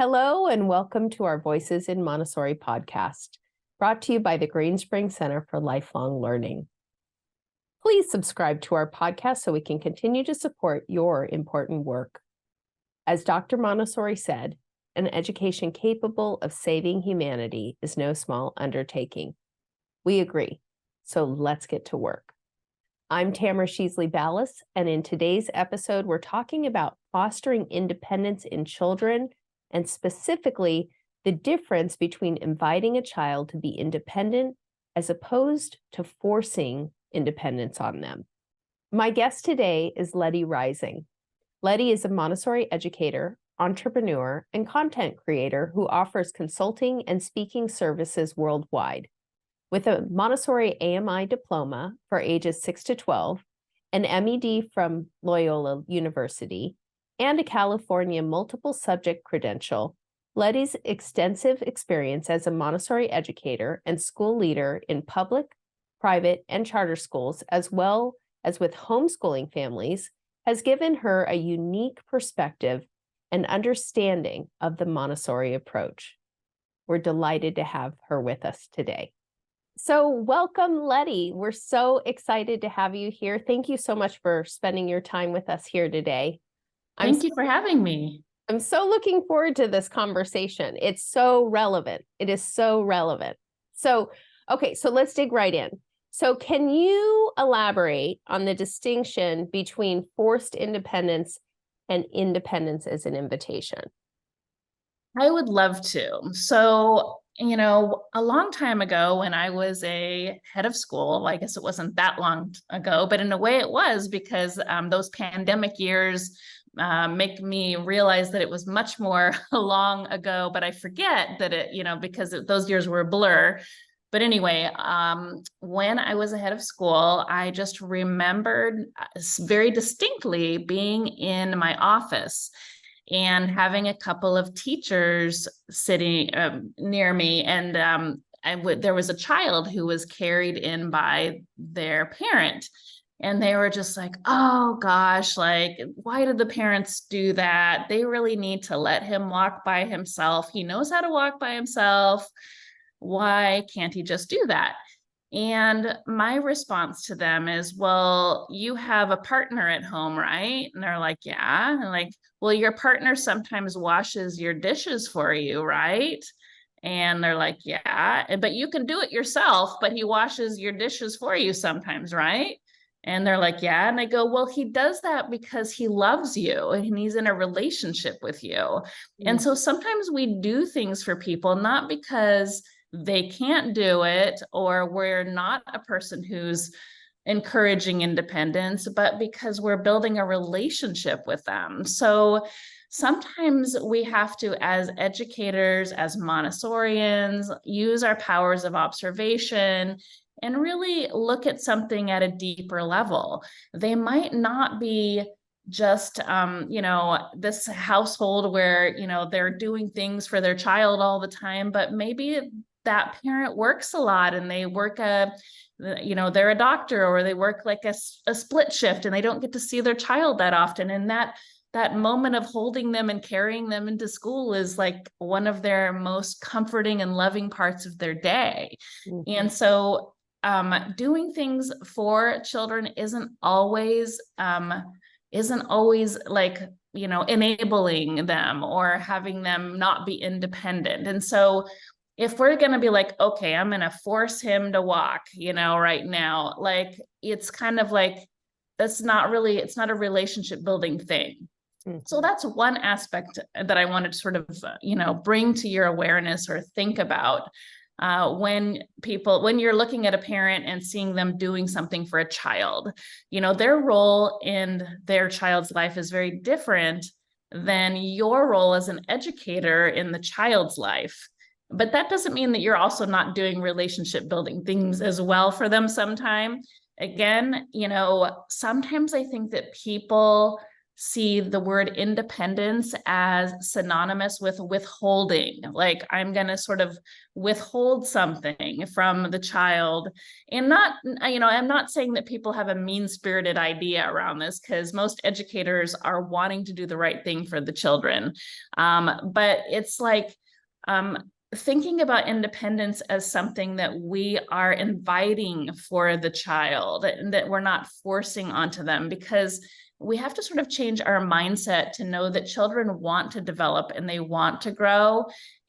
Hello and welcome to our Voices in Montessori podcast, brought to you by the Greenspring Center for Lifelong Learning. Please subscribe to our podcast so we can continue to support your important work. As Dr. Montessori said, an education capable of saving humanity is no small undertaking. We agree, so let's get to work. I'm Tamara Sheesley Balis, and in today's episode, we're talking about fostering independence in children, and specifically the difference between inviting a child to be independent as opposed to forcing independence on them. My guest today is Letty Rising. Letty is a Montessori educator, entrepreneur, and content creator who offers consulting and speaking services worldwide. With a Montessori AMI diploma for ages 6 to 12, an MED from Loyola University, and a California multiple subject credential, Letty's extensive experience as a Montessori educator and school leader in public, private, and charter schools, as well as with homeschooling families, has given her a unique perspective and understanding of the Montessori approach. We're delighted to have her with us today. So welcome, Letty. We're so excited to have you here. Thank you so much for spending your time with us here today. Thank you for having me. I'm so looking forward to this conversation. It's so relevant. It is so relevant. So let's dig right in. So can you elaborate on the distinction between forced independence and independence as an invitation? I would love to. So, a long time ago when I was a head of school, I guess it wasn't that long ago, but in a way it was, because those pandemic years make me realize that it was much more long ago, but I forget that because those years were a blur. But anyway, when I was a head of school, I just remembered very distinctly being in my office and having a couple of teachers sitting near me. And there was a child who was carried in by their parent. And they were just like, oh gosh, why did the parents do that? They really need to let him walk by himself. He knows how to walk by himself. Why can't he just do that? And my response to them is, well, you have a partner at home, right? And they're like, yeah. And like, well, your partner sometimes washes your dishes for you, right? And they're like, yeah, but you can do it yourself, but he washes your dishes for you sometimes, right? And they're like, yeah. And I go, well, he does that because he loves you and he's in a relationship with you. Mm-hmm. And so sometimes we do things for people, not because they can't do it or we're not a person who's encouraging independence, but because we're building a relationship with them. So sometimes we have to, as educators, as Montessorians, use our powers of observation and really look at something at a deeper level. They might not be just, this household where, they're doing things for their child all the time, but maybe that parent works a lot and they work they're a doctor, or they work like a split shift and they don't get to see their child that often. And that moment of holding them and carrying them into school is like one of their most comforting and loving parts of their day. Mm-hmm. And so doing things for children isn't always like, enabling them or having them not be independent. And so if we're going to be like, okay, I'm going to force him to walk, right now, like, it's kind of like, it's not a relationship building thing. Mm-hmm. So that's one aspect that I wanted to sort of, bring to your awareness or think about when you're looking at a parent and seeing them doing something for a child, their role in their child's life is very different than your role as an educator in the child's life. But that doesn't mean that you're also not doing relationship building things as well for them sometime. Again, sometimes I think that people see the word independence as synonymous with withholding. Like I'm going to sort of withhold something from the child. And not, I'm not saying that people have a mean-spirited idea around this, because most educators are wanting to do the right thing for the children. But it's like, thinking about independence as something that we are inviting for the child and that we're not forcing onto them, because we have to sort of change our mindset to know that children want to develop and they want to grow,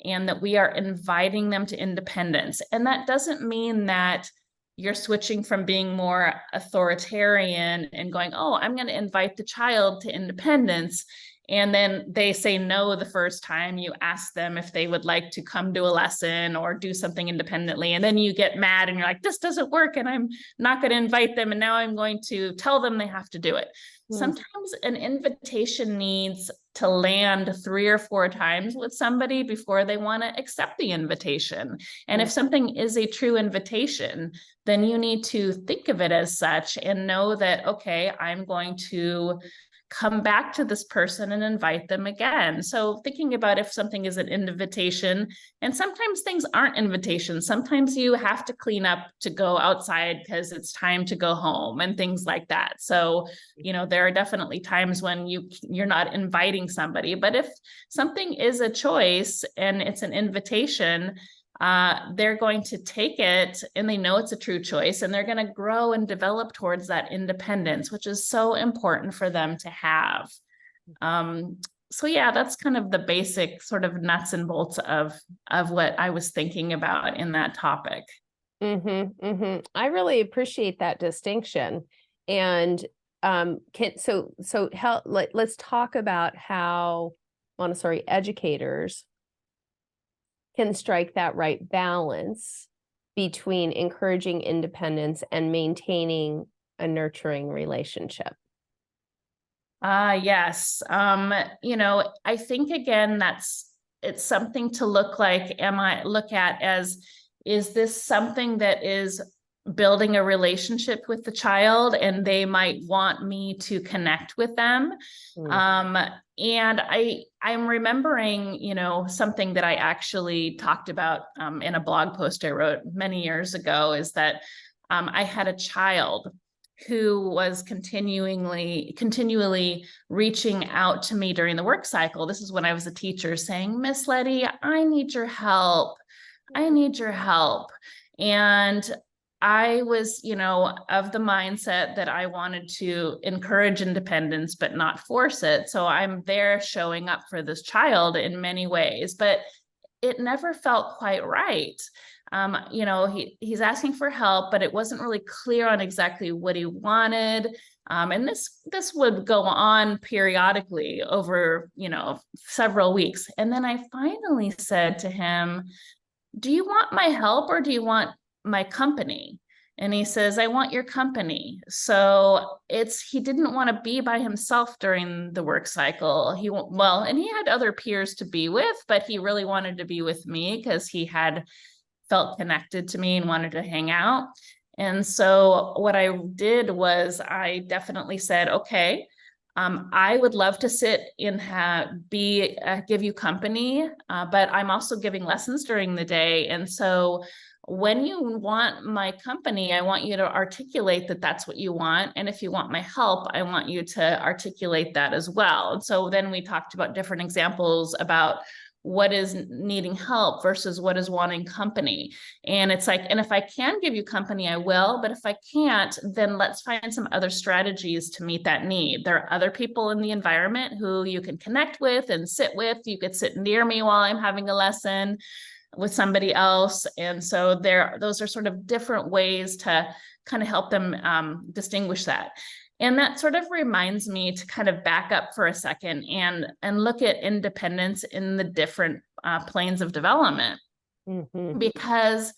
and that we are inviting them to independence. And that doesn't mean that you're switching from being more authoritarian and going, oh, I'm going to invite the child to independence. And then they say no the first time you ask them if they would like to come to a lesson or do something independently. And then you get mad and you're like, this doesn't work and I'm not going to invite them. And now I'm going to tell them they have to do it. Sometimes an invitation needs to land 3 or 4 times with somebody before they want to accept the invitation. And if something is a true invitation, then you need to think of it as such and know that, okay, I'm going to come back to this person and invite them again. So thinking about if something is an invitation, and sometimes things aren't invitations. Sometimes you have to clean up to go outside because it's time to go home and things like that. So, there are definitely times when you're not inviting somebody, but if something is a choice and it's an invitation, they're going to take it and they know it's a true choice, and they're going to grow and develop towards that independence, which is so important for them to have. So yeah, that's kind of the basic sort of nuts and bolts of what I was thinking about in that topic. I really appreciate that distinction. And let's talk about how Montessori educators can strike that right balance between encouraging independence and maintaining a nurturing relationship. Yes. I think again, it's something to look at as, is this something that is building a relationship with the child and they might want me to connect with them? And I'm remembering, something that I actually talked about in a blog post I wrote many years ago, is that I had a child who was continually reaching out to me during the work cycle. This is when I was a teacher, saying, Miss Letty, I need your help. I need your help. And I was, of the mindset that I wanted to encourage independence, but not force it. So I'm there showing up for this child in many ways, but it never felt quite right. He's asking for help, but it wasn't really clear on exactly what he wanted. And this would go on periodically over, several weeks. And then I finally said to him, do you want my help or do you want my company? And he says, I want your company. So he didn't want to be by himself during the work cycle. And he had other peers to be with, but he really wanted to be with me because he had felt connected to me and wanted to hang out. And so what I did was I definitely said, okay, I would love to sit and give you company, but I'm also giving lessons during the day. And so when you want my company, I want you to articulate that that's what you want. And if you want my help, I want you to articulate that as well. And so then we talked about different examples about what is needing help versus what is wanting company. And it's like, and if I can give you company, I will, but if I can't, then let's find some other strategies to meet that need. There are other people in the environment who you can connect with and sit with. You could sit near me while I'm having a lesson with somebody else. And so those are sort of different ways to kind of help them distinguish that. And that sort of reminds me to kind of back up for a second and look at independence in the different planes of development. Because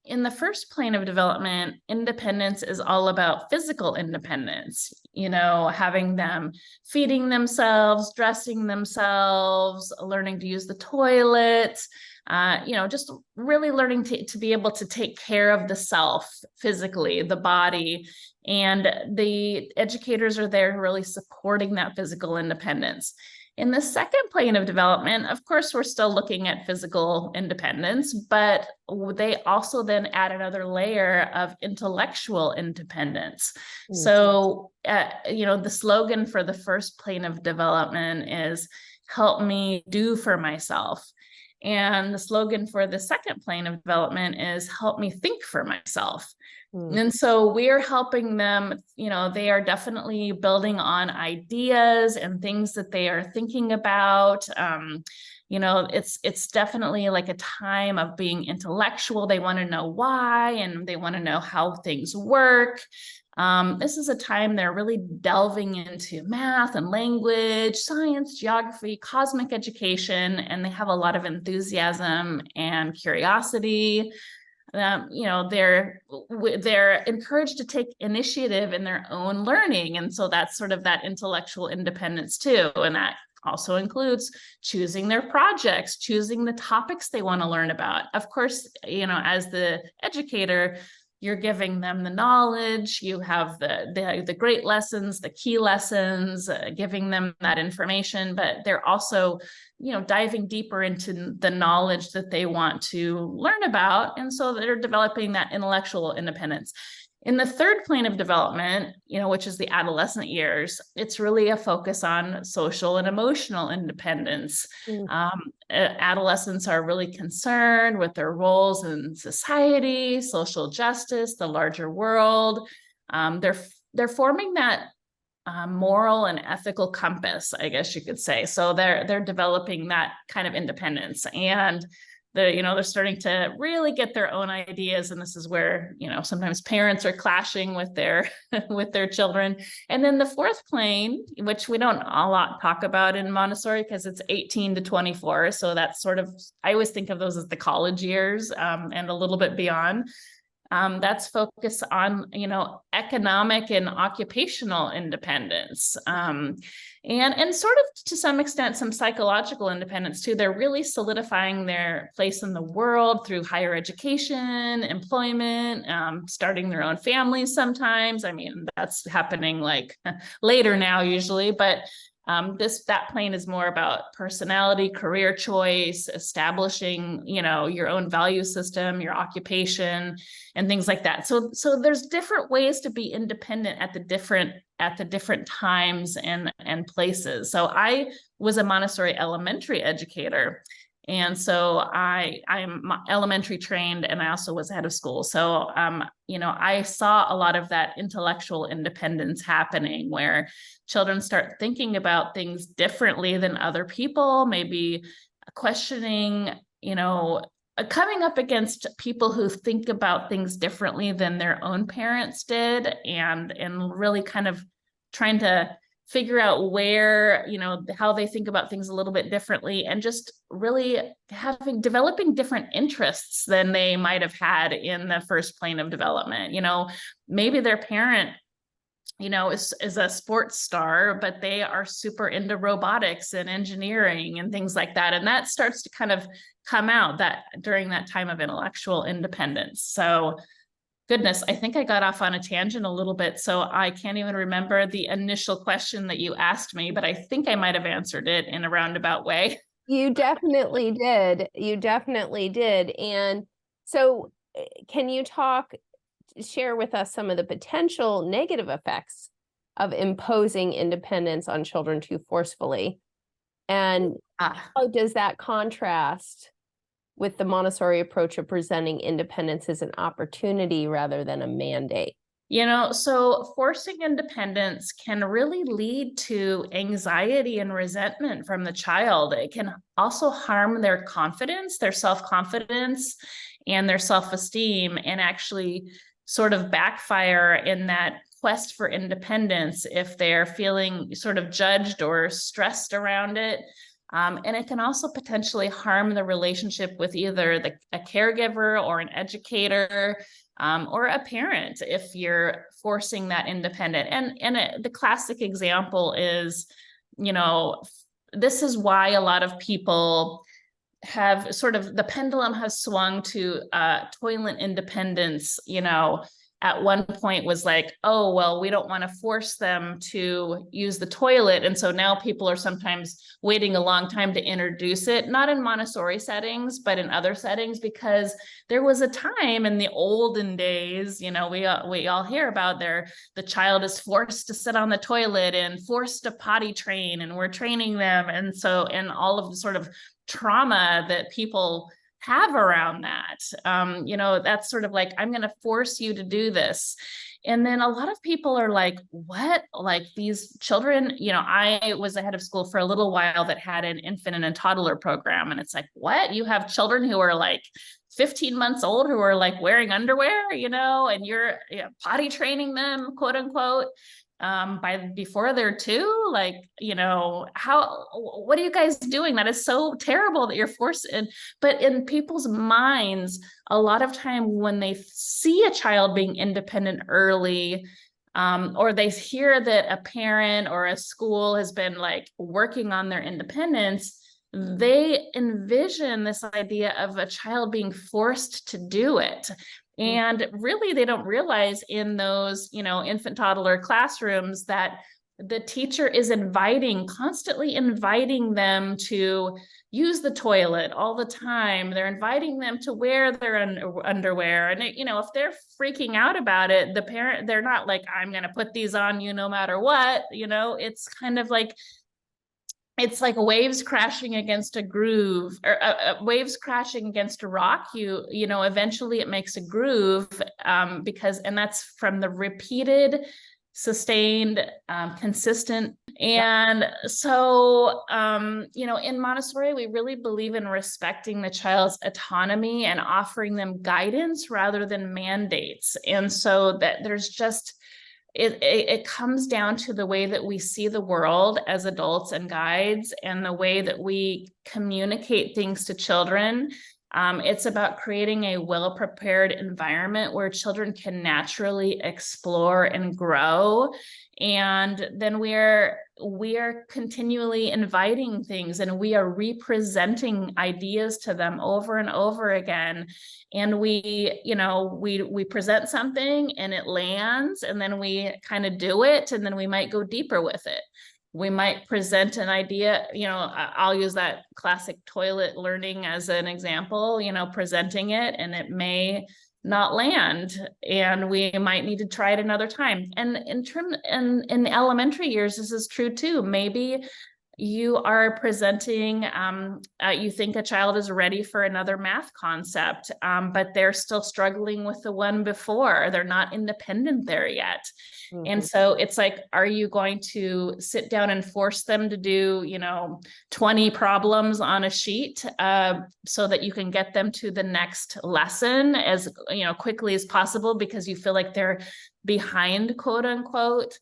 in the first plane of development, independence is all about physical independence, having them feeding themselves, dressing themselves, learning to use the toilet, just really learning to be able to take care of the self physically, the body, and the educators are there really supporting that physical independence. In the second plane of development, of course, we're still looking at physical independence, but they also then add another layer of intellectual independence. So, the slogan for the first plane of development is help me do for myself. And the slogan for the second plane of development is help me think for myself. And so we're helping them, they are definitely building on ideas and things that they are thinking about. It's definitely like a time of being intellectual. They want to know why, and they want to know how things work. This is a time they're really delving into math and language, science, geography, cosmic education, and they have a lot of enthusiasm and curiosity. They're encouraged to take initiative in their own learning. And so that's sort of that intellectual independence too. And that also includes choosing their projects, choosing the topics they want to learn about. Of course, as the educator, you're giving them the knowledge, you have the great lessons, the key lessons, giving them that information, but they're also, diving deeper into the knowledge that they want to learn about. And so they're developing that intellectual independence. In the third plane of development, which is the adolescent years, it's really a focus on social and emotional independence. Adolescents are really concerned with their roles in society, social justice, the larger world. They're forming that moral and ethical compass, I guess you could say. So they're developing that kind of independence, and they're starting to really get their own ideas. And this is where, sometimes parents are clashing with their children. And then the fourth plane, which we don't a lot talk about in Montessori because it's 18 to 24. So that's sort of, I always think of those as the college years, and a little bit beyond. That's focused on, economic and occupational independence, and sort of to some extent, some psychological independence too. They're really solidifying their place in the world through higher education, employment, starting their own families sometimes. I mean, that's happening like later now usually, but that plane is more about personality, career choice, establishing, your own value system, your occupation, and things like that. So there's different ways to be independent at the different times and places. So I was a Montessori elementary educator. And so I'm elementary trained, and I also was head of school. So, I saw a lot of that intellectual independence happening where children start thinking about things differently than other people, maybe questioning, coming up against people who think about things differently than their own parents did, and really kind of trying to figure out where, how they think about things a little bit differently, and just really developing different interests than they might have had in the first plane of development. Maybe their parent, is a sports star, but they are super into robotics and engineering and things like that. And that starts to kind of come out that during that time of intellectual independence. So goodness, I think I got off on a tangent a little bit, so I can't even remember the initial question that you asked me, but I think I might have answered it in a roundabout way. You definitely did. You definitely did. And so can you share with us some of the potential negative effects of imposing independence on children too forcefully? And how does that contrast with the Montessori approach of presenting independence as an opportunity rather than a mandate? So forcing independence can really lead to anxiety and resentment from the child. It can also harm their confidence, their self-confidence, and their self-esteem, and actually sort of backfire in that quest for independence if they're feeling sort of judged or stressed around it. And it can also potentially harm the relationship with either a caregiver or an educator, or a parent if you're forcing that independent. And the classic example is, this is why a lot of people have sort of, the pendulum has swung to toilet independence, at one point was like, oh, well, we don't want to force them to use the toilet. And so now people are sometimes waiting a long time to introduce it, not in Montessori settings, but in other settings, because there was a time in the olden days, we all hear about the child is forced to sit on the toilet and forced to potty train, and we're training them. And so, and all of the sort of trauma that people have around that, that's sort of like, I'm going to force you to do this. And then a lot of people are like, what? Like these children, I was a head of school for a little while that had an infant and a toddler program. And it's like, what? You have children who are like 15 months old who are like wearing underwear, and you're potty training them, quote unquote, before they're two. Like, what are you guys doing? That is so terrible that you're forced in. But in people's minds, a lot of time when they see a child being independent early, or they hear that a parent or a school has been like working on their independence, they envision this idea of a child being forced to do it. And really, they don't realize in those, infant toddler classrooms that the teacher is constantly inviting them to use the toilet all the time. They're inviting them to wear their underwear. And, if they're freaking out about it, the parent, they're not like, I'm going to put these on you no matter what. It's kind of like, it's like waves crashing against a groove, or waves crashing against a rock. Eventually it makes a groove, and that's from the repeated, sustained, consistent. And so, in Montessori, we really believe in respecting the child's autonomy and offering them guidance rather than mandates. And so that there's just, it comes down to the way that we see the world as adults and guides, and the way that we communicate things to children. It's about creating a well-prepared environment where children can naturally explore and grow. And then we are continually inviting things, and we are representing ideas to them over and over again. And we present something and it lands, and then we kind of do it, and then we might go deeper with it. We might present an idea, I'll use that classic toilet learning as an example, presenting it, and it may not land, and we might need to try it another time. And in the elementary years, this is true too. Maybe you are presenting, you think a child is ready for another math concept, but they're still struggling with the one before. They're not independent there yet. Mm-hmm. And so it's like, are you going to sit down and force them to do, 20 problems on a sheet, so that you can get them to the next lesson as, quickly as possible because you feel like they're behind, quote unquote?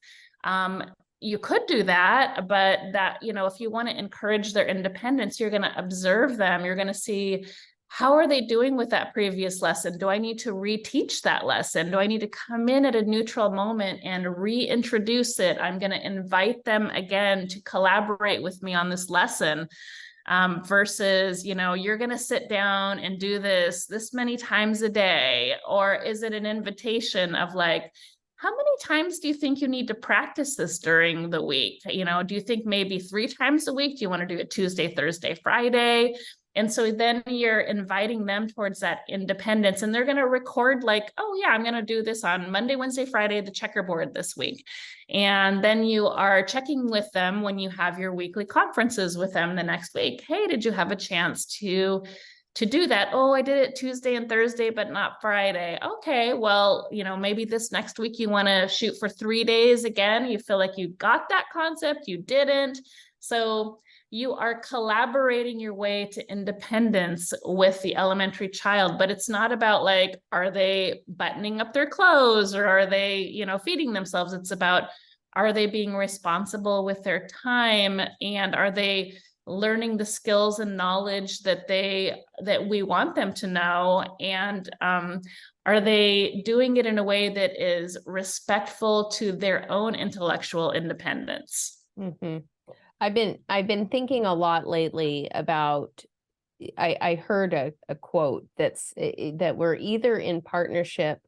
You could do that, but that, if you want to encourage their independence, you're going to observe them. You're going to see, how are they doing with that previous lesson? Do I need to reteach that lesson? Do I need to come in at a neutral moment and reintroduce it? I'm going to invite them again to collaborate with me on this lesson, versus, you're going to sit down and do this many times a day. Or is it an invitation of like, how many times do you think you need to practice this during the week? Do you think maybe 3 times a week? Do you want to do it Tuesday, Thursday, Friday? And so then you're inviting them towards that independence, and they're going to record like, oh yeah, I'm going to do this on Monday, Wednesday, Friday, the checkerboard this week. And then you are checking with them when you have your weekly conferences with them the next week. Hey, did you have a chance to do that? Oh, I did it Tuesday and Thursday, but not Friday. Okay, well, maybe this next week you want to shoot for 3 days again. You feel like you got that concept, you didn't. So you are collaborating your way to independence with the elementary child, but it's not about like, are they buttoning up their clothes, or are they, feeding themselves? It's about, are they being responsible with their time, and are they learning the skills and knowledge that we want them to know? And are they doing it in a way that is respectful to their own intellectual independence? Mm-hmm. I've been thinking a lot lately about, I heard a quote that we're either in partnership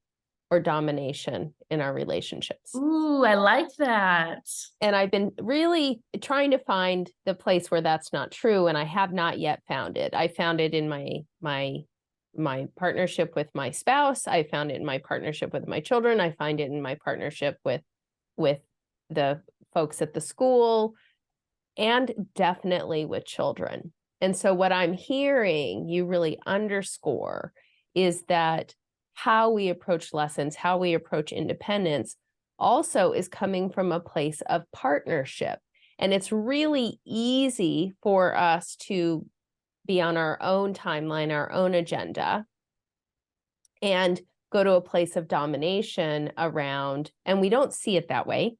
or domination in our relationships. Ooh, I like that. And I've been really trying to find the place where that's not true, and I have not yet found it. I found it in my partnership with my spouse. I found it in my partnership with my children. I find it in my partnership with the folks at the school, and definitely with children. And so what I'm hearing you really underscore is that how we approach lessons, how we approach independence also is coming from a place of partnership. And it's really easy for us to be on our own timeline, our own agenda, and go to a place of domination around, and we don't see it that way.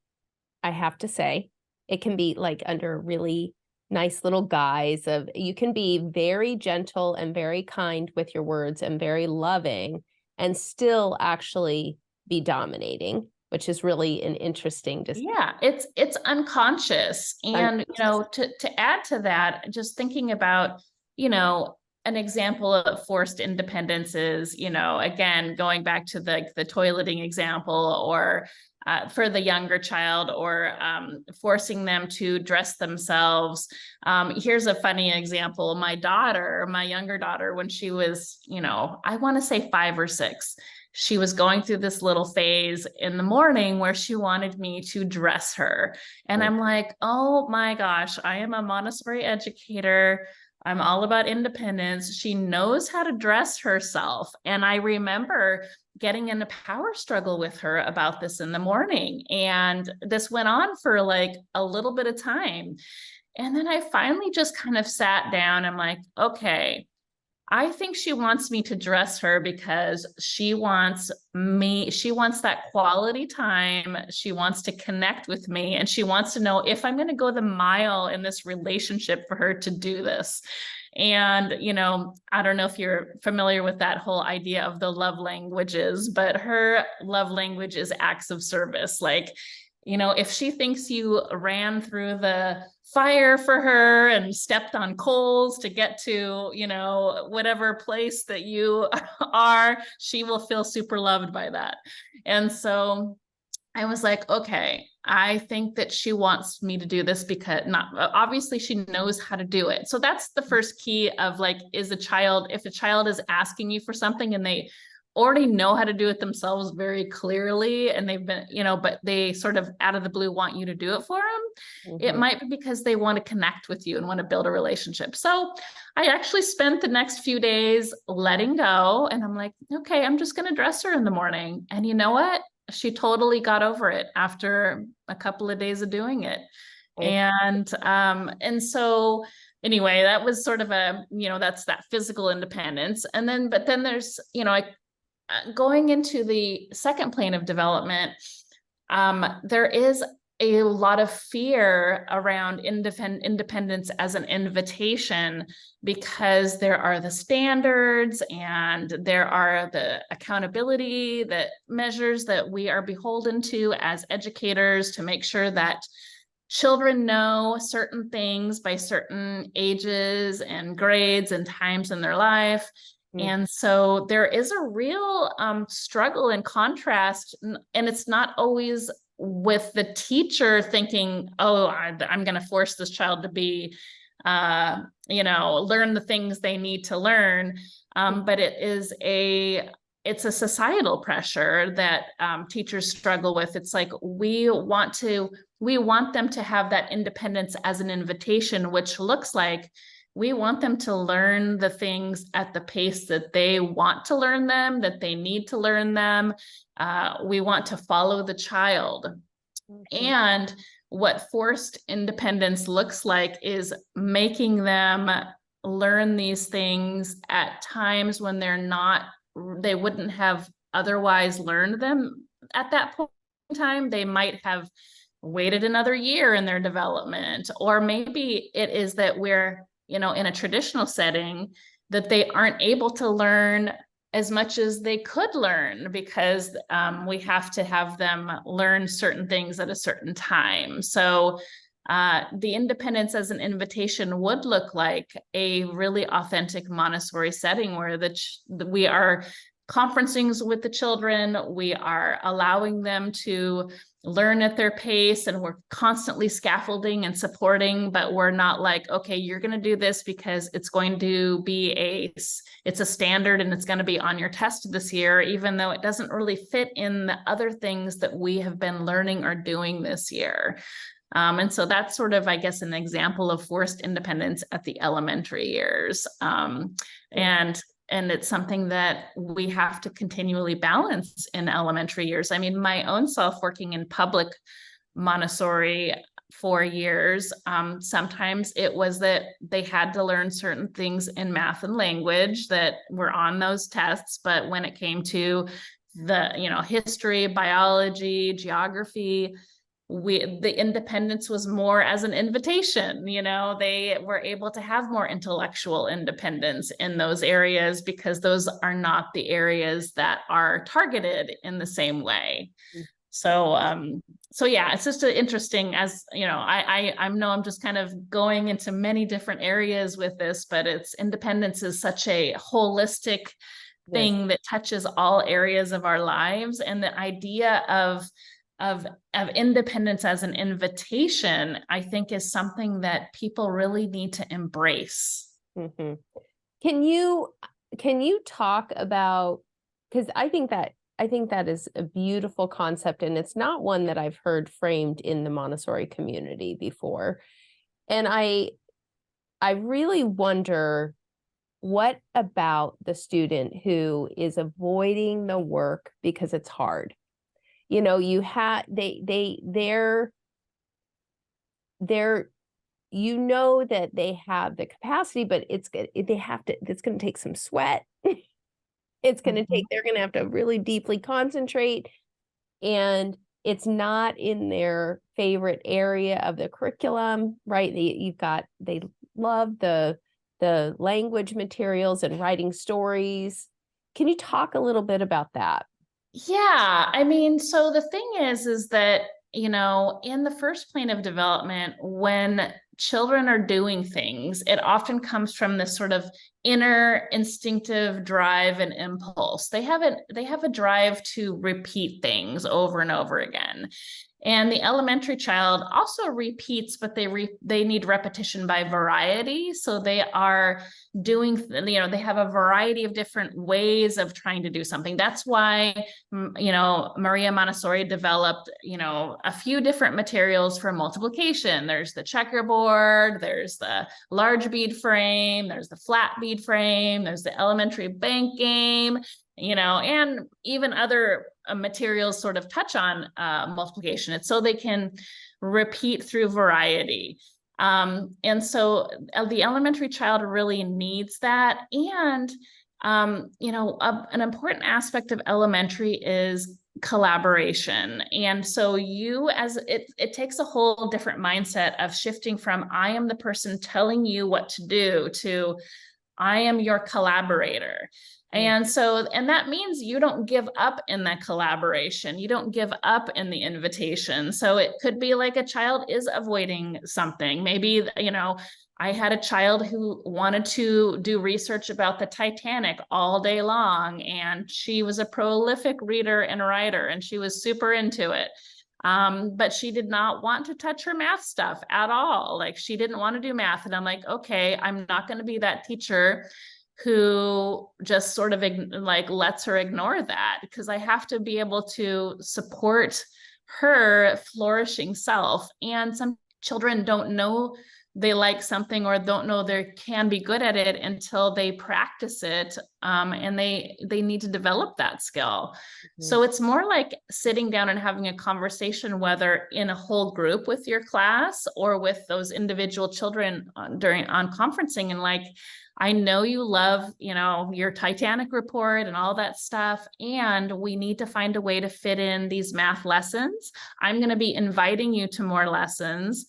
I have to say, it can be like under really nice little guise of, you can be very gentle and very kind with your words and very loving and still actually be dominating, which is really an interesting distinction. Yeah, it's unconscious. And, to add to that, just thinking about, an example of forced independence is, again, going back to the toileting example, or for the younger child, or forcing them to dress themselves. Here's a funny example. My younger daughter, when she was, I want to say 5 or 6, she was going through this little phase in the morning where she wanted me to dress her. And I'm like, oh my gosh, I am a Montessori educator. I'm all about independence. She knows how to dress herself. And I remember getting in a power struggle with her about this in the morning. And this went on for like a little bit of time. And then I finally just kind of sat down. I'm like, okay, I think she wants me to dress her because she wants that quality time. She wants to connect with me, and she wants to know if I'm going to go the mile in this relationship for her to do this. And, I don't know if you're familiar with that whole idea of the love languages, but her love language is acts of service. Like, if she thinks you ran through the fire for her and stepped on coals to get to, whatever place that you are, she will feel super loved by that. And so I was like, okay, I think that she wants me to do this because obviously she knows how to do it. So that's the first key of like, if a child is asking you for something and they already know how to do it themselves very clearly, and they've been, but they sort of out of the blue want you to do it for them, it might be because they want to connect with you and want to build a relationship. So I actually spent the next few days letting go, and I'm like, okay, I'm just going to dress her in the morning. And you know what? She totally got over it after a couple of days of doing it. And so anyway, that was sort of that's that physical independence. But then there's, going into the second plane of development, there is a lot of fear around independence as an invitation, because there are the standards and there are the accountability that measures that we are beholden to as educators to make sure that children know certain things by certain ages and grades and times in their life. And so there is a real struggle and contrast, and it's not always with the teacher thinking, oh, I'm going to force this child to be, learn the things they need to learn. But it's a societal pressure that teachers struggle with. It's like, we want them to have that independence as an invitation, which looks like we want them to learn the things at the pace that they want to learn them, that they need to learn them. We want to follow the child. And what forced independence looks like is making them learn these things at times when they wouldn't have otherwise learned them at that point in time. They might have waited another year in their development, or maybe it is that we're in a traditional setting that they aren't able to learn as much as they could learn because we have to have them learn certain things at a certain time. So the independence as an invitation would look like a really authentic Montessori setting where we are conferencing with the children, we are allowing them to learn at their pace, and we're constantly scaffolding and supporting, but we're not like, okay, you're going to do this because it's going to be it's a standard and it's going to be on your test this year, even though it doesn't really fit in the other things that we have been learning or doing this year. And so that's sort of, I guess, an example of forced independence at the elementary years. And it's something that we have to continually balance in elementary years. I mean, my own self working in public Montessori for years, sometimes it was that they had to learn certain things in math and language that were on those tests. But when it came to the, history, biology, geography, the independence was more as an invitation. They were able to have more intellectual independence in those areas because those are not the areas that are targeted in the same way. So yeah, it's just interesting, as I know I'm just kind of going into many different areas with this, but independence is such a holistic thing that touches all areas of our lives. And the idea of independence as an invitation, I think, is something that people really need to embrace. Mm-hmm. Can you talk about, because I think that is a beautiful concept, and it's not one that I've heard framed in the Montessori community before. And I really wonder, what about the student who is avoiding the work because it's hard? They're that they have the capacity, but it's going to take some sweat. It's going to take, they're going to have to really deeply concentrate, and it's not in their favorite area of the curriculum, right? They love the language materials and writing stories. Can you talk a little bit about that? Yeah, I mean, so the thing is that, in the first plane of development, when children are doing things, it often comes from this sort of inner instinctive drive and impulse. They have a drive to repeat things over and over again. And the elementary child also repeats, but they need repetition by variety. So they are doing, they have a variety of different ways of trying to do something. That's why, Maria Montessori developed, a few different materials for multiplication. There's the checkerboard, there's the large bead frame, there's the flat bead frame, there's the elementary bank game, and even other materials sort of touch on multiplication. It's so they can repeat through variety. And so the elementary child really needs that. And, an important aspect of elementary is collaboration. And so it takes a whole different mindset of shifting from I am the person telling you what to do to I am your collaborator. And that means you don't give up in that collaboration. You don't give up in the invitation. So it could be like a child is avoiding something. Maybe, I had a child who wanted to do research about the Titanic all day long, and she was a prolific reader and writer, and she was super into it. But she did not want to touch her math stuff at all. Like, she didn't want to do math. And I'm like, okay, I'm not going to be that teacher who just sort of lets her ignore that, because I have to be able to support her flourishing self. And some children don't know they like something or don't know they can be good at it until they practice it. And they need to develop that skill. So it's more like sitting down and having a conversation, whether in a whole group with your class or with those individual children on conferencing, and I know you love, your Titanic report and all that stuff, and we need to find a way to fit in these math lessons. I'm going to be inviting you to more lessons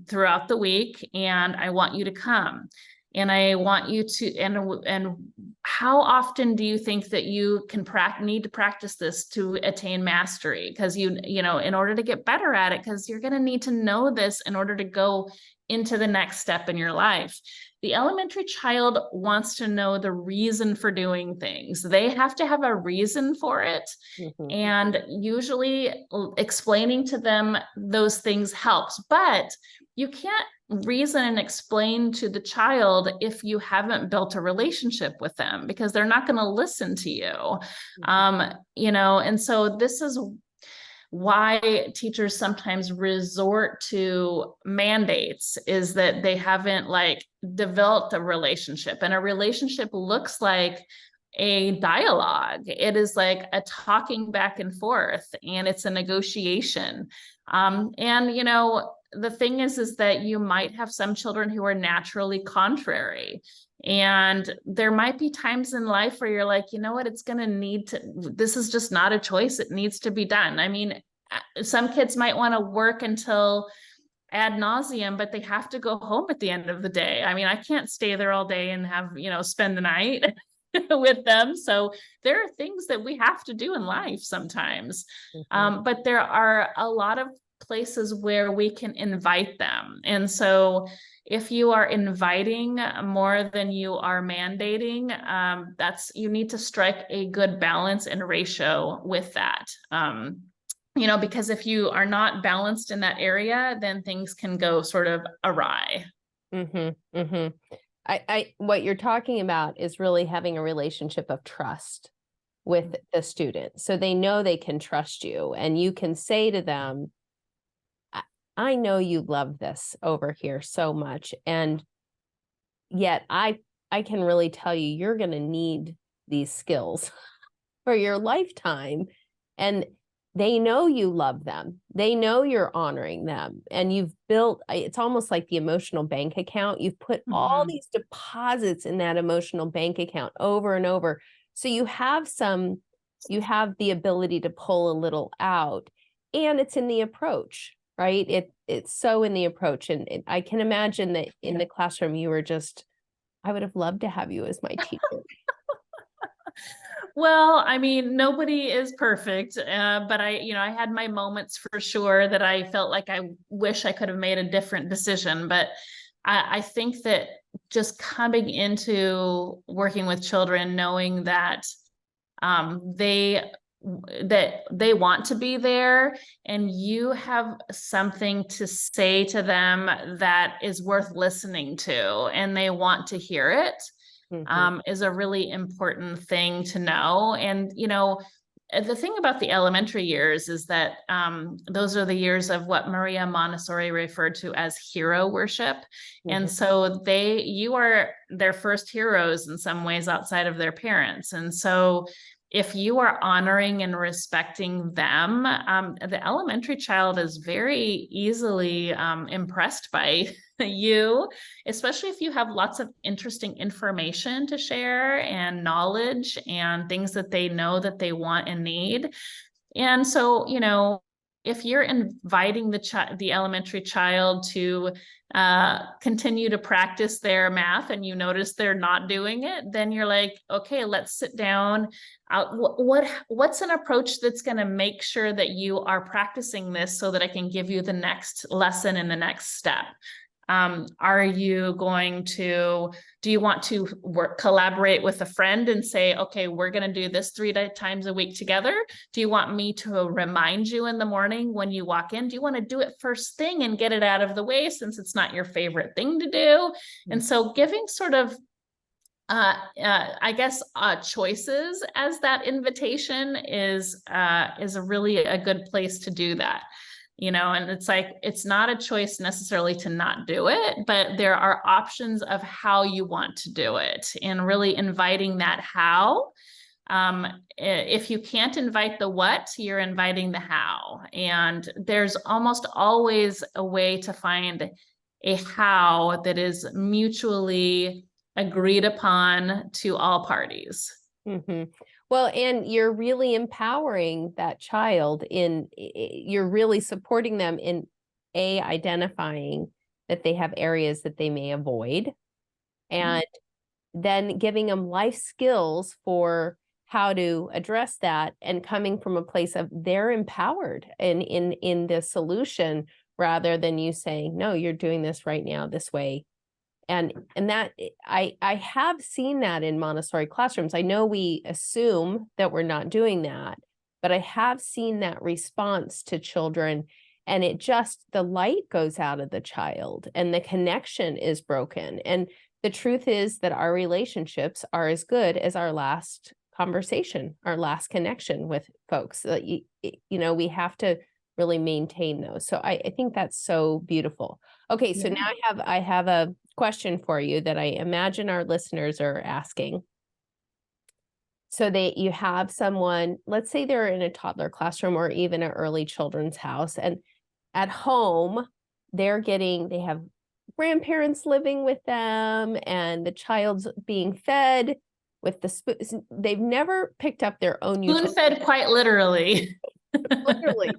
throughout the week, and I want you to come. And I want you to, and how often do you think that you can need to practice this to attain mastery? Because you know, in order to get better at it, because you're going to need to know this in order to go into the next step in your life. The elementary child wants to know the reason for doing things. They have to have a reason for it. Mm-hmm. And usually explaining to them those things helps, but you can't reason and explain to the child if you haven't built a relationship with them, because they're not going to listen to you. You know, and so this is why teachers sometimes resort to mandates, is that they haven't like developed a relationship, and a relationship looks like a dialogue. It is like a talking back and forth, and it's a negotiation. And you know, the thing is that you might have some children who are naturally contrary. And there might be times in life where you're like, you know what, it's going to need to, this is just not a choice. It needs to be done. I mean, some kids might want to work until ad nauseum, but they have to go home at the end of the day. I mean, I can't stay there all day and have, you know, spend the night with them. So there are things that we have to do in life sometimes. But there are a lot of places where we can invite them. And so if you are inviting more than you are mandating, you need to strike a good balance and ratio with that. You know, because if you are not balanced in that area, then things can go sort of awry. Mm-hmm. Mm-hmm. What you're talking about is really having a relationship of trust with the student. So they know they can trust you, and you can say to them, I know you love this over here so much, and yet I can really tell you, you're going to need these skills for your lifetime. And they know you love them. They know you're honoring them. And you've built, it's almost like the emotional bank account. You've put all these deposits in that emotional bank account over and over. So you have the ability to pull a little out, and it's in the approach, right? It's so in the approach. And I can imagine that in the classroom, you were just, I would have loved to have you as my teacher. Well, I mean, nobody is perfect, but I had my moments for sure that I felt like I wish I could have made a different decision. But I think that just coming into working with children, knowing that they want to be there, and you have something to say to them that is worth listening to, and they want to hear it. Is a really important thing to know. And, you know, the thing about the elementary years is that those are the years of what Maria Montessori referred to as hero worship. And so you are their first heroes in some ways outside of their parents. And so if you are honoring and respecting them, the elementary child is very easily impressed by you, especially if you have lots of interesting information to share and knowledge and things that they know that they want and need. And so, you know, if you're inviting the elementary child to continue to practice their math, and you notice they're not doing it, then you're like, okay, let's sit down. What's an approach that's going to make sure that you are practicing this so that I can give you the next lesson and the next step? Do you want to collaborate with a friend and say, okay, we're going to do this 3 times a week together? Do you want me to remind you in the morning when you walk in? Do you want to do it first thing and get it out of the way, since it's not your favorite thing to do? And so giving sort of choices as that invitation is really a good place to do that. You know, and it's like, it's not a choice necessarily to not do it, but there are options of how you want to do it, and really inviting that how. If you can't invite the what, you're inviting the how. And there's almost always a way to find a how that is mutually agreed upon to all parties. Well, and you're really empowering that child you're really supporting them in identifying that they have areas that they may avoid, and then giving them life skills for how to address that, and coming from a place of they're empowered in the solution, rather than you saying, no, you're doing this right now this way. And that I have seen that in Montessori classrooms. I know we assume that we're not doing that, but I have seen that response to children, and it just, the light goes out of the child and the connection is broken. And the truth is that our relationships are as good as our last conversation, our last connection with folks. You know, we have to really maintain those. So I think that's so beautiful. Okay, so now I have a question for you that I imagine our listeners are asking. So you have someone, let's say they're in a toddler classroom or even an early children's house, and at home they have grandparents living with them, and the child's being fed with the spoon. They've never picked up their own spoon fed, quite literally. Literally.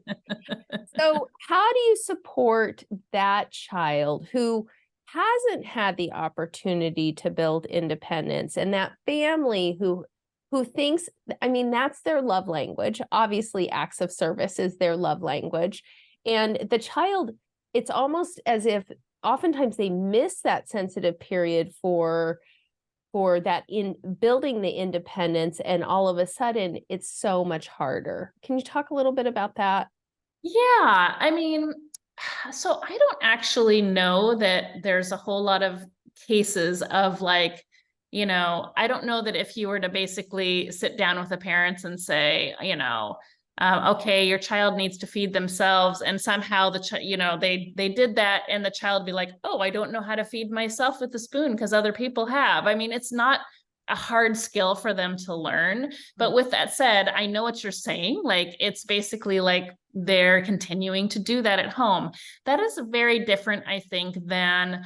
So how do you support that child who hasn't had the opportunity to build independence, and that family who thinks, I mean, that's their love language. Obviously, acts of service is their love language. And the child, it's almost as if oftentimes they miss that sensitive period for that in building the independence, and all of a sudden it's so much harder. Can you talk a little bit about that? Yeah, I mean, so I don't actually know that there's a whole lot of cases of like, you know, I don't know that if you were to basically sit down with the parents and say, you know, okay, your child needs to feed themselves, and somehow you know, they did that, and the child be like, oh, I don't know how to feed myself with a spoon because other people have. I mean, it's not a hard skill for them to learn. But with that said, I know what you're saying. Like, it's basically like they're continuing to do that at home. That is very different, I think, than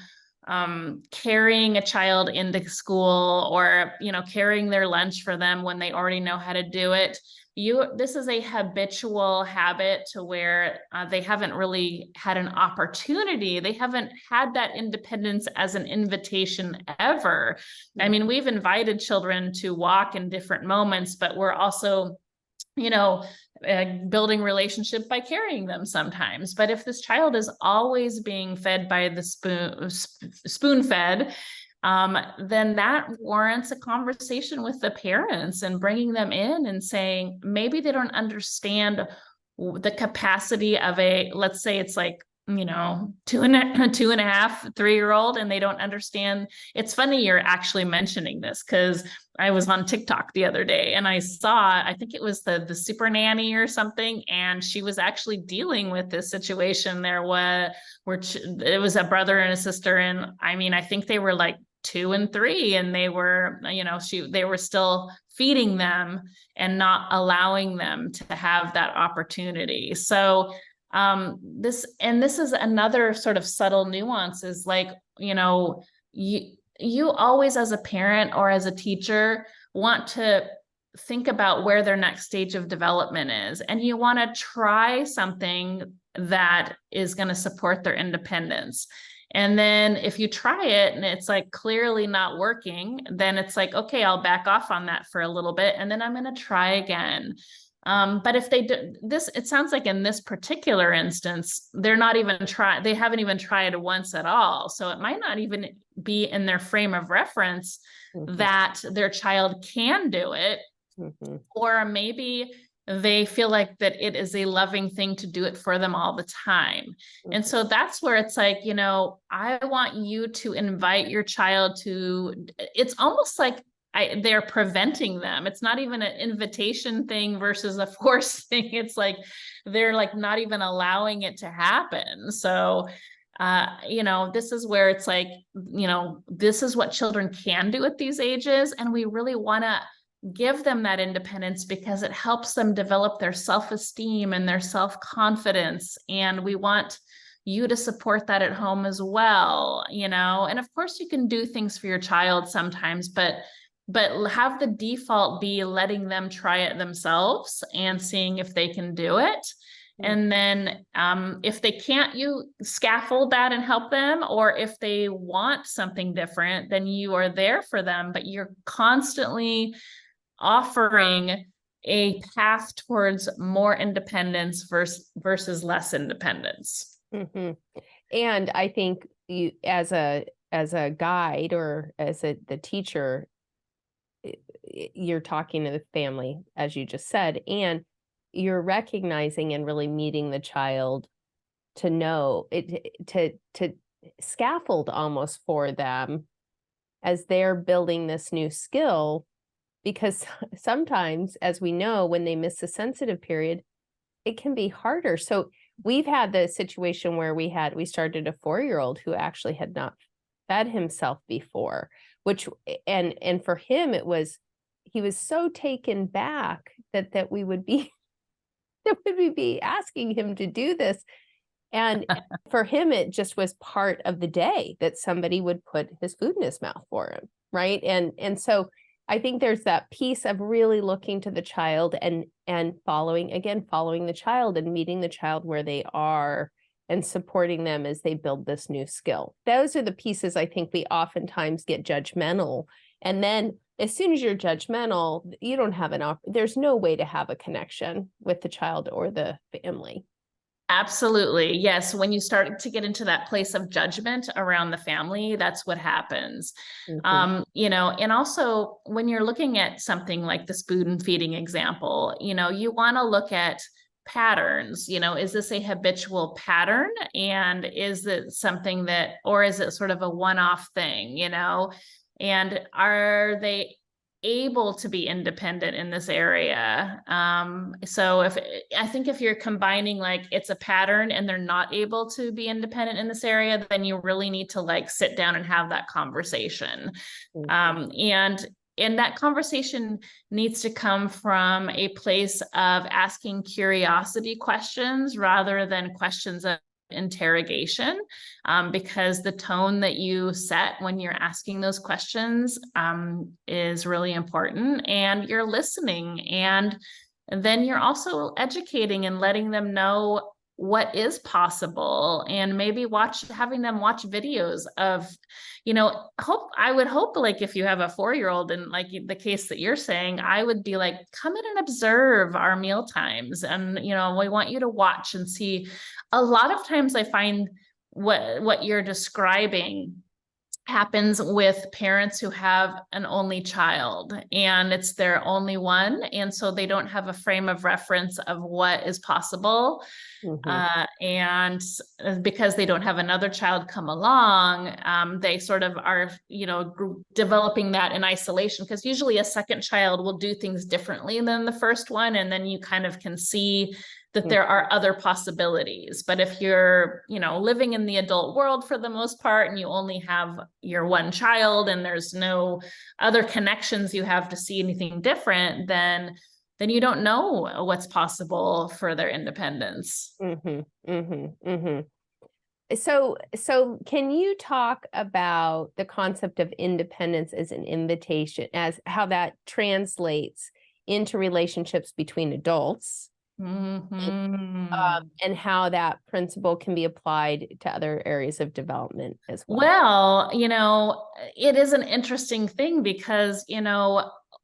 carrying a child into school, or, you know, carrying their lunch for them when they already know how to do it. This is a habitual habit to where they haven't really had an opportunity. They haven't had that independence as an invitation ever. I mean, we've invited children to walk in different moments, but we're also, you know, building relationship by carrying them sometimes. But if this child is always being fed by the spoon fed, then that warrants a conversation with the parents and bringing them in and saying, maybe they don't understand the capacity of let's say it's like, you know, two and a half, 3-year-old, and they don't understand. It's funny you're actually mentioning this, because I was on TikTok the other day and I saw, I think it was the super nanny or something, and she was actually dealing with this situation. There where it was a brother and a sister, and I mean, I think they were like 2 and 3, and they were, you know, they were still feeding them and not allowing them to have that opportunity. So this is another sort of subtle nuance, is like, you know, you always, as a parent or as a teacher, want to think about where their next stage of development is, and you want to try something that is going to support their independence. And then if you try it and it's like clearly not working, then it's like, okay, I'll back off on that for a little bit, and then I'm going to try again. But if they do this, it sounds like in this particular instance, they haven't even tried once at all. So it might not even be in their frame of reference that their child can do it. Or maybe they feel like that it is a loving thing to do it for them all the time. And so that's where it's like, you know, I want you to invite your child to, it's almost like they're preventing them. It's not even an invitation thing versus a force thing. It's like, they're like not even allowing it to happen. So, you know, this is where it's like, you know, this is what children can do at these ages. And we really want to give them that independence because it helps them develop their self-esteem and their self-confidence. And we want you to support that at home as well, you know. And of course you can do things for your child sometimes, but have the default be letting them try it themselves and seeing if they can do it. And then if they can't, you scaffold that and help them, or if they want something different, then you are there for them, but you're constantly offering a path towards more independence versus less independence. Mm-hmm. And I think you, as a guide or as the teacher, you're talking to the family, as you just said, and you're recognizing and really meeting the child to know it, to scaffold almost for them as they're building this new skill. Because sometimes, as we know, when they miss a sensitive period, it can be harder. So we've had the situation where we started a 4-year-old who actually had not fed himself before, which, and for him, he was so taken back that we would be, that we be asking him to do this. And for him, it just was part of the day that somebody would put his food in his mouth for him. Right. And so I think there's that piece of really looking to the child and following the child and meeting the child where they are and supporting them as they build this new skill. Those are the pieces I think we oftentimes get judgmental. And then as soon as you're judgmental, you don't have there's no way to have a connection with the child or the family. Absolutely. Yes. When you start to get into that place of judgment around the family, that's what happens. Mm-hmm. And also when you're looking at something like the spoon feeding example, you want to look at patterns. Is this a habitual pattern? And is it something or is it sort of a one-off thing, and are they able to be independent in this area? So I think if you're combining like it's a pattern and they're not able to be independent in this area, then you really need to sit down and have that conversation. And that conversation needs to come from a place of asking curiosity questions rather than questions of interrogation, because the tone that you set when you're asking those questions is really important, and you're listening, and then you're also educating and letting them know what is possible, and maybe having them watch videos of, I would hope like if you have a 4-year-old and like the case that you're saying, I would be like, come in and observe our meal times. And, we want you to watch and see. A lot of times I find what you're describing happens with parents who have an only child and it's their only one. And so they don't have a frame of reference of what is possible. Mm-hmm. And because they don't have another child come along, they sort of are, developing that in isolation, because usually a second child will do things differently than the first one. And then you kind of can see that there are other possibilities. But if you're, living in the adult world for the most part, and you only have your one child and there's no other connections you have to see anything different, then you don't know what's possible for their independence. Mm-hmm. Mm-hmm. Mm-hmm. So can you talk about the concept of independence as an invitation, as how that translates into relationships between adults? Mm-hmm. And how that principle can be applied to other areas of development as well? Well, it is an interesting thing because,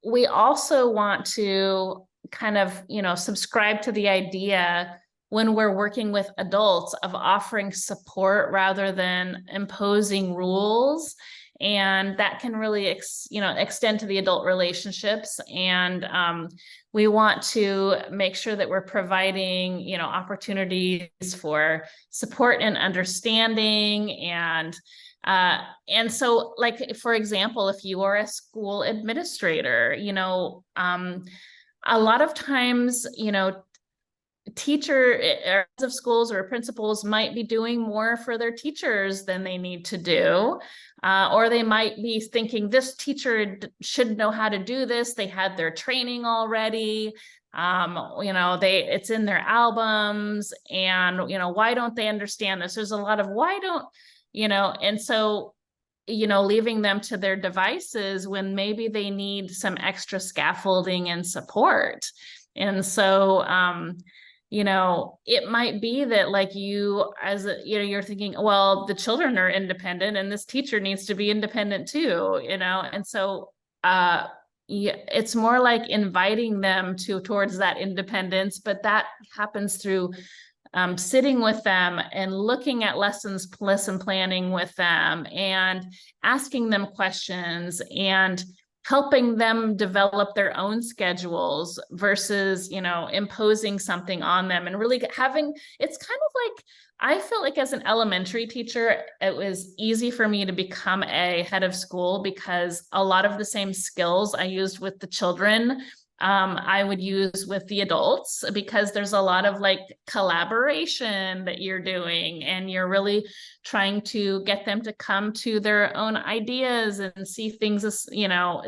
we also want to kind of, subscribe to the idea when we're working with adults of offering support rather than imposing rules. And that can really, extend to the adult relationships. And we want to make sure that we're providing, opportunities for support and understanding. And so, like, for example, if you are a school administrator, a lot of times, teachers of schools or principals might be doing more for their teachers than they need to do. Or they might be thinking this teacher should know how to do this. They had their training already. It's in their albums, and, why don't they understand this? There's a lot of why don't, and so, leaving them to their devices when maybe they need some extra scaffolding and support. And so, it might be that like you, as a, you're thinking, well, the children are independent and this teacher needs to be independent too, and so yeah, it's more like inviting them towards that independence, but that happens through sitting with them and looking at lesson planning with them and asking them questions and helping them develop their own schedules versus, imposing something on them, and really having, it's kind of like, I feel like as an elementary teacher, it was easy for me to become a head of school because a lot of the same skills I used with the children, I would use with the adults, because there's a lot of like collaboration that you're doing, and you're really trying to get them to come to their own ideas and see things as,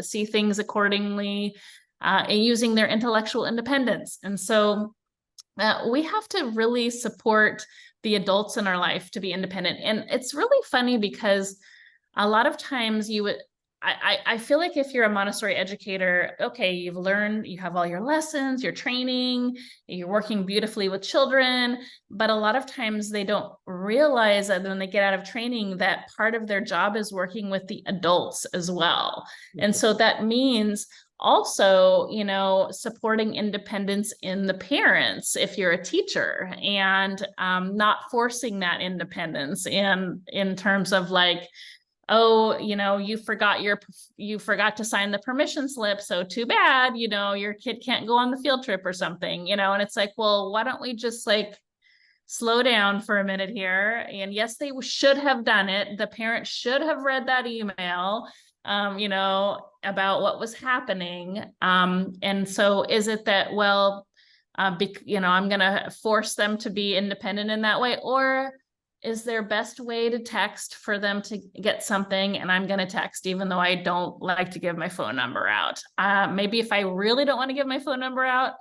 see things accordingly, and using their intellectual independence. And so we have to really support the adults in our life to be independent. And it's really funny because a lot of times I feel like if you're a Montessori educator, okay, you've learned, you have all your lessons, your training, you're working beautifully with children, but a lot of times they don't realize that when they get out of training, that part of their job is working with the adults as well. And so that means also, supporting independence in the parents if you're a teacher, and not forcing that independence in terms of like, oh, you forgot to sign the permission slip, so too bad, your kid can't go on the field trip or something, and it's like, well, why don't we just like slow down for a minute here? And yes, they should have done it. The parent should have read that email, about what was happening. And so is it that, well, I'm going to force them to be independent in that way, or is their best way to text for them to get something, and I'm going to text even though I don't like to give my phone number out? Maybe if I really don't want to give my phone number out,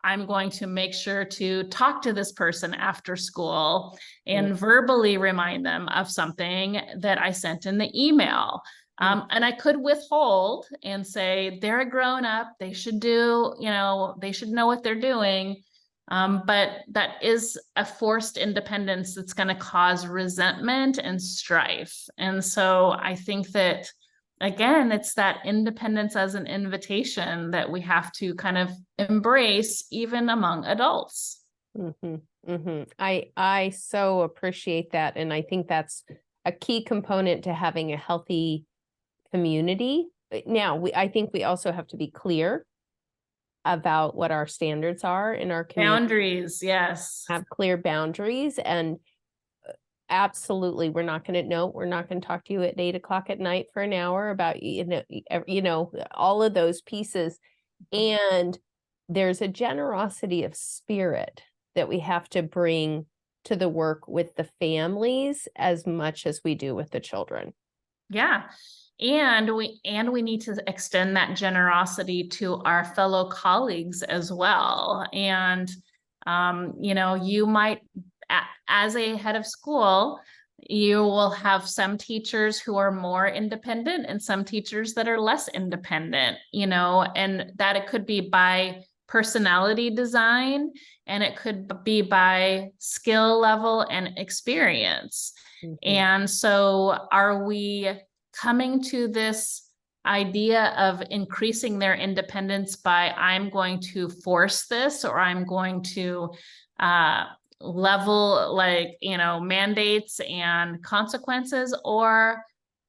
I'm going to make sure to talk to this person after school and verbally remind them of something that I sent in the email. And I could withhold and say, they're a grown up, they should they should know what they're doing. But that is a forced independence that's going to cause resentment and strife. And so I think that, again, it's that independence as an invitation that we have to kind of embrace even among adults. I so appreciate that. And I think that's a key component to having a healthy community. Now, I think we also have to be clear about what our standards are in our community. Boundaries, yes. Have clear boundaries, and absolutely, we're not going to talk to you at 8:00 at night for an hour about, all of those pieces. And there's a generosity of spirit that we have to bring to the work with the families as much as we do with the children. Yeah. And we need to extend that generosity to our fellow colleagues as well. And, you might, as a head of school, you will have some teachers who are more independent and some teachers that are less independent, and that it could be by personality design, and it could be by skill level and experience. And so are we coming to this idea of increasing their independence by, I'm going to force this, or I'm going to level mandates and consequences, or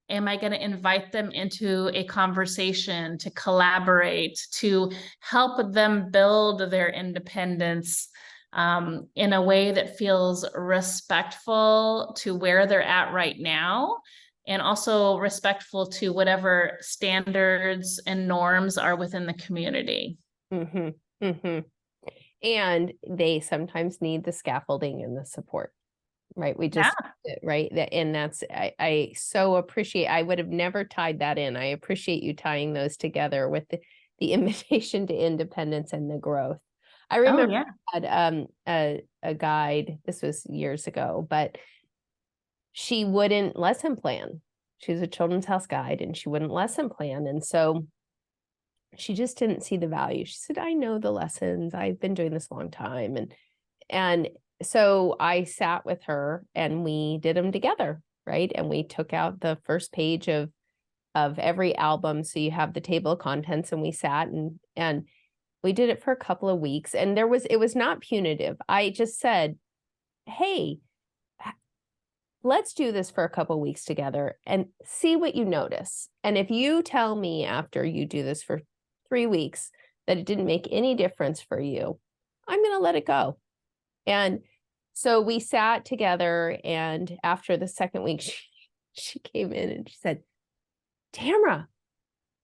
am I going to invite them into a conversation to collaborate, to help them build their independence in a way that feels respectful to where they're at right now, and also respectful to whatever standards and norms are within the community. And they sometimes need the scaffolding and the support, right? We just, right. And that's, I so appreciate, I would have never tied that in. I appreciate you tying those together with the invitation to independence and the growth. I remember I had a guide, this was years ago, but she wouldn't lesson plan. She was a Children's House guide, and she wouldn't lesson plan. And so she just didn't see the value. She said, I know the lessons. I've been doing this a long time. And so I sat with her and we did them together, right? And we took out the first page of every album. So you have the table of contents, and we sat and we did it for a couple of weeks. And it was not punitive. I just said, hey, let's do this for a couple of weeks together and see what you notice. And if you tell me after you do this for 3 weeks that it didn't make any difference for you, I'm going to let it go. And so we sat together, and after the second week, she came in and she said, Tamara,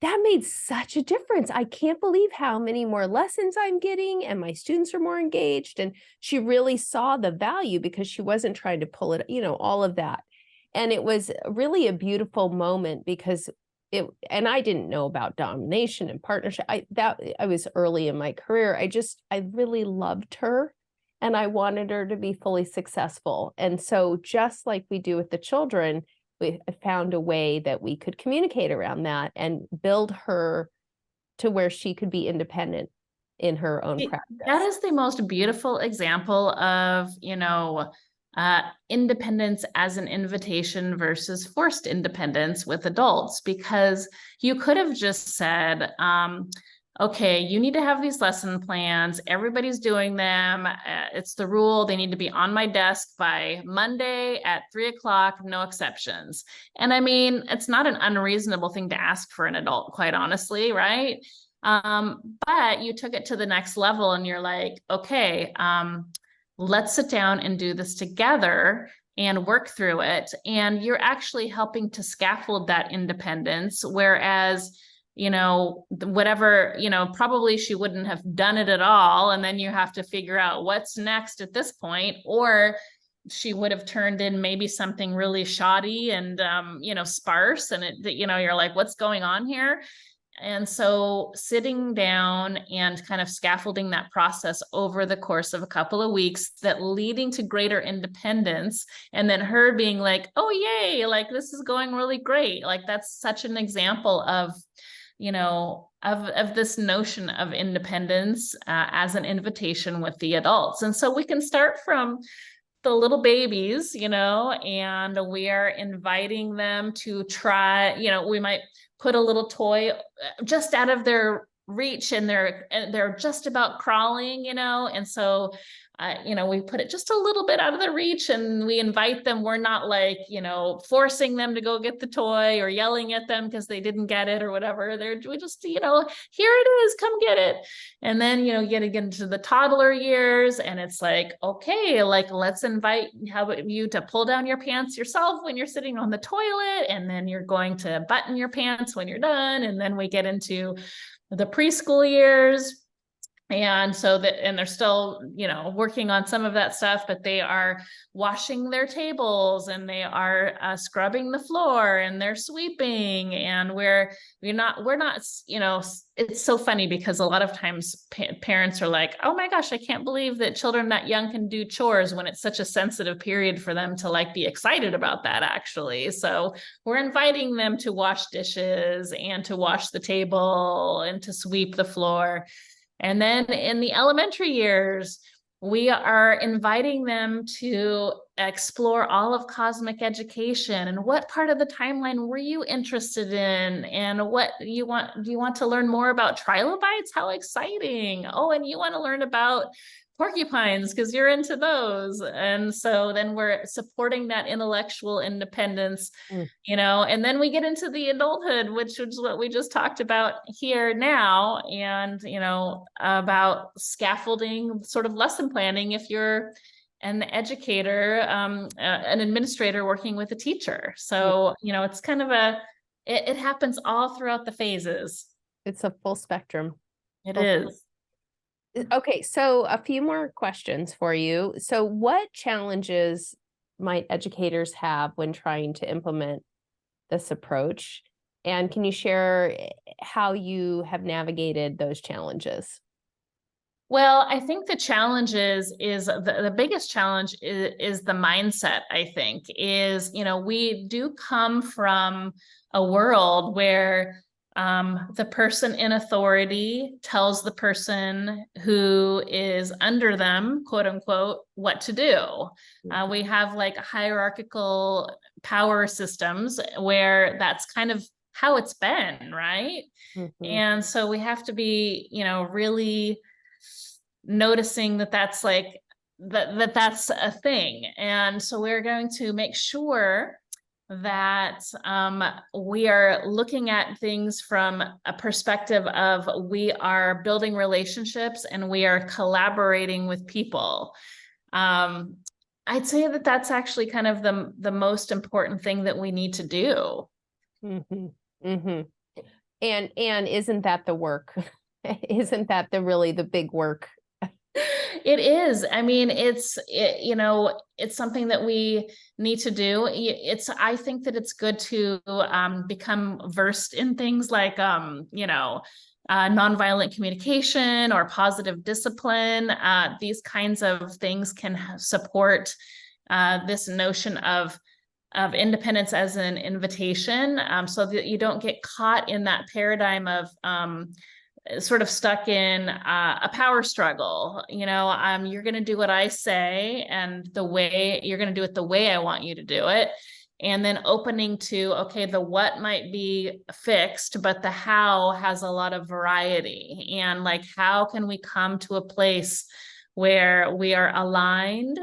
that made such a difference. I can't believe how many more lessons I'm getting, and my students are more engaged. And she really saw the value because she wasn't trying to pull it, all of that. And it was really a beautiful moment because and I didn't know about domination and partnership. I was early in my career. I really loved her, and I wanted her to be fully successful. And so just like we do with the children, we found a way that we could communicate around that and build her to where she could be independent in her own practice. That is the most beautiful example of, independence as an invitation versus forced independence with adults, because you could have just said, okay, you need to have these lesson plans. Everybody's doing them. It's the rule. They need to be on my desk by Monday at 3:00, no exceptions. And I mean, it's not an unreasonable thing to ask for an adult, quite honestly, right? But you took it to the next level and you're like, okay, let's sit down and do this together and work through it. And you're actually helping to scaffold that independence, whereas whatever, probably she wouldn't have done it at all. And then you have to figure out what's next at this point, or she would have turned in maybe something really shoddy and, sparse. And you're like, what's going on here? And so sitting down and kind of scaffolding that process over the course of a couple of weeks, that leading to greater independence, and then her being like, oh, yay, like this is going really great. Like that's such an example of this notion of independence as an invitation with the adults. And so we can start from the little babies, and we are inviting them to try, we might put a little toy just out of their reach, and they're just about crawling, and so we put it just a little bit out of their reach, and we invite them. We're not like, forcing them to go get the toy or yelling at them because they didn't get it or whatever. We just, here it is, come get it. And then, get into the toddler years, and it's like, okay, like let's invite you to pull down your pants yourself when you're sitting on the toilet, and then you're going to button your pants when you're done. And then we get into the preschool years. And so and they're still, working on some of that stuff, but they are washing their tables, and they are scrubbing the floor, and they're sweeping, and we're not, it's so funny because a lot of times parents are like, oh my gosh, I can't believe that children that young can do chores, when it's such a sensitive period for them to like be excited about that actually. So we're inviting them to wash dishes and to wash the table and to sweep the floor. And then in the elementary years, we are inviting them to explore all of cosmic education, and what part of the timeline were you interested in, and what do you want to learn more about trilobites? How exciting. Oh, and you want to learn about porcupines because you're into those. And so then we're supporting that intellectual independence, and then we get into the adulthood, which is what we just talked about here now, and, about scaffolding sort of lesson planning if you're an educator, an administrator working with a teacher. So, it's kind of it happens all throughout the phases. It's a full spectrum. It is. Okay, so a few more questions for you. So what challenges might educators have when trying to implement this approach? And can you share how you have navigated those challenges? Well, I think the challenges is the biggest challenge is the mindset, I think, is, we do come from a world where The person in authority tells the person who is under them, quote unquote, what to do. We have like hierarchical power systems where that's kind of how it's been, right? Mm-hmm. And so we have to be, really noticing that that's like that's a thing. And so we're going to make sure that we are looking at things from a perspective of we are building relationships and we are collaborating with people. I'd say that that's actually kind of the most important thing that we need to do. Mm-hmm. Mm-hmm. And isn't that the work? Isn't that really the big work? It is. I mean, it's something that we need to do. I think that it's good to become versed in things like, nonviolent communication or positive discipline. These kinds of things can support this notion of independence as an invitation, so that you don't get caught in that paradigm of sort of stuck in a power struggle. You're going to do what I say, and you're going to do it the way I want you to do it. And then opening to, okay, the what might be fixed, but the how has a lot of variety. And like, how can we come to a place where we are aligned,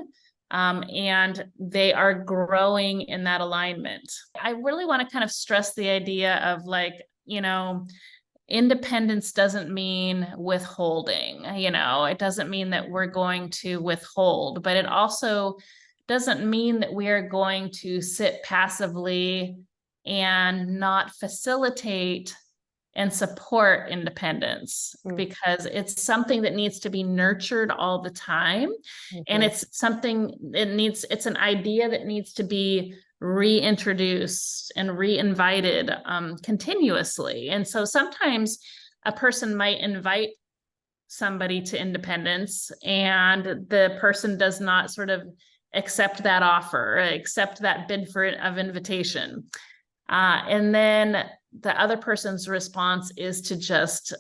and they are growing in that alignment? I really want to kind of stress the idea of like, independence doesn't mean withholding. It doesn't mean that we're going to withhold, but it also doesn't mean that we are going to sit passively and not facilitate and support independence, because it's something that needs to be nurtured all the time. And it's an idea that needs to be reintroduced and reinvited continuously. And so sometimes a person might invite somebody to independence and the person does not sort of accept that offer, accept that bid of invitation. And then the other person's response is to just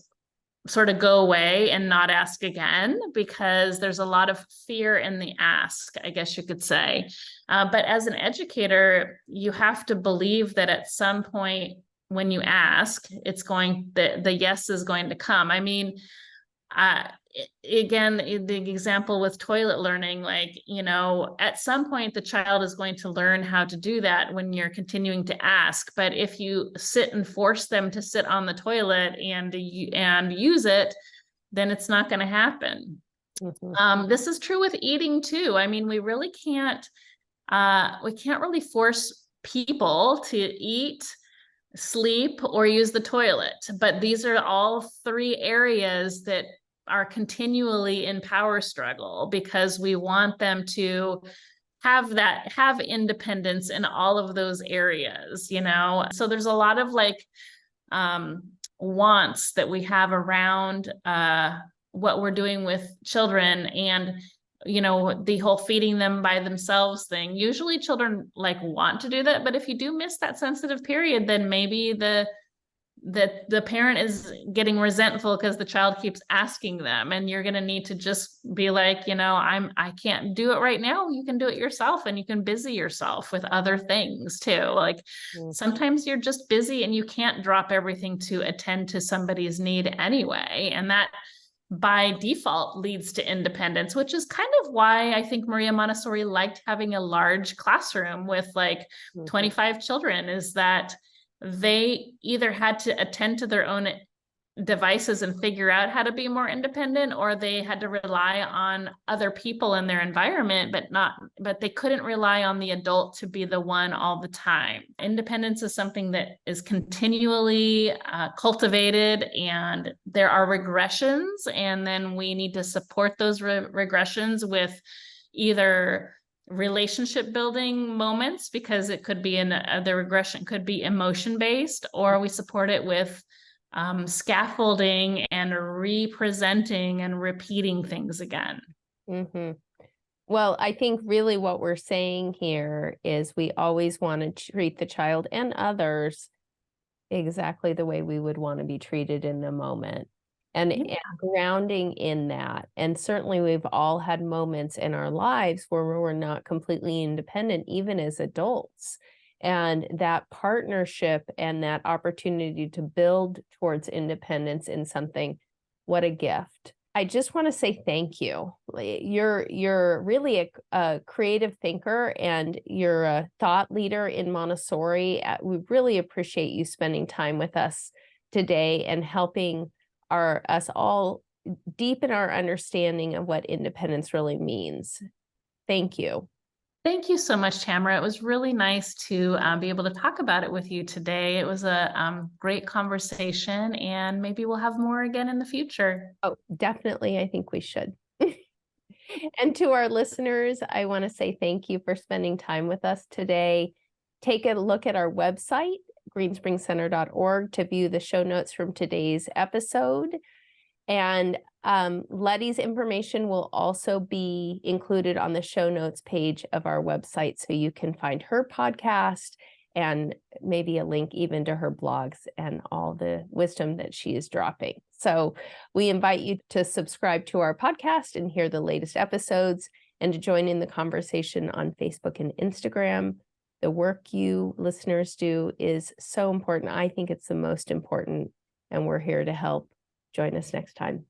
sort of go away and not ask again, because there's a lot of fear in the ask, I guess you could say. But as an educator, you have to believe that at some point when you ask, the yes is going to come. I mean, again, the example with toilet learning, like, at some point the child is going to learn how to do that when you're continuing to ask. But if you sit and force them to sit on the toilet and use it, then it's not going to happen. This is true with eating too. I mean, we can't really force people to eat, sleep, or use the toilet. But these are all three areas that are continually in power struggle, because we want them to have independence in all of those areas, So there's a lot of like wants that we have around what we're doing with children, and the whole feeding them by themselves thing. Usually children like want to do that, but if you do miss that sensitive period, then maybe the parent is getting resentful because the child keeps asking them, and you're going to need to just be like, I can't do it right now. You can do it yourself, and you can busy yourself with other things too. Like sometimes you're just busy and you can't drop everything to attend to somebody's need anyway. And that by default leads to independence, which is kind of why I think Maria Montessori liked having a large classroom with like 25 children, is that they either had to attend to their own devices and figure out how to be more independent, or they had to rely on other people in their environment, but they couldn't rely on the adult to be the one all the time. Independence is something that is continually cultivated, and there are regressions, and then we need to support those regressions with either relationship building moments, because it could be the regression could be emotion based, or we support it with scaffolding and representing and repeating things again. Well, I think really what we're saying here is we always want to treat the child and others exactly the way we would want to be treated in the moment. And, Yeah. and grounding in that. And certainly we've all had moments in our lives where we're not completely independent, even as adults. And that partnership and that opportunity to build towards independence in something, what a gift. I just want to say thank you. You're really a creative thinker, and you're a thought leader in Montessori. We really appreciate you spending time with us today and helping us all deepen our understanding of what independence really means. Thank you. Thank you so much, Tamara. It was really nice to be able to talk about it with you today. It was a great conversation, and maybe we'll have more again in the future. Oh, definitely. I think we should. And to our listeners, I want to say thank you for spending time with us today. Take a look at our website, greenspringcenter.org, to view the show notes from today's episode. And Letty's information will also be included on the show notes page of our website, so you can find her podcast and maybe a link even to her blogs and all the wisdom that she is dropping. So we invite you to subscribe to our podcast and hear the latest episodes, and to join in the conversation on Facebook and Instagram. The work you listeners do is so important. I think it's the most important, and we're here to help. Join us next time.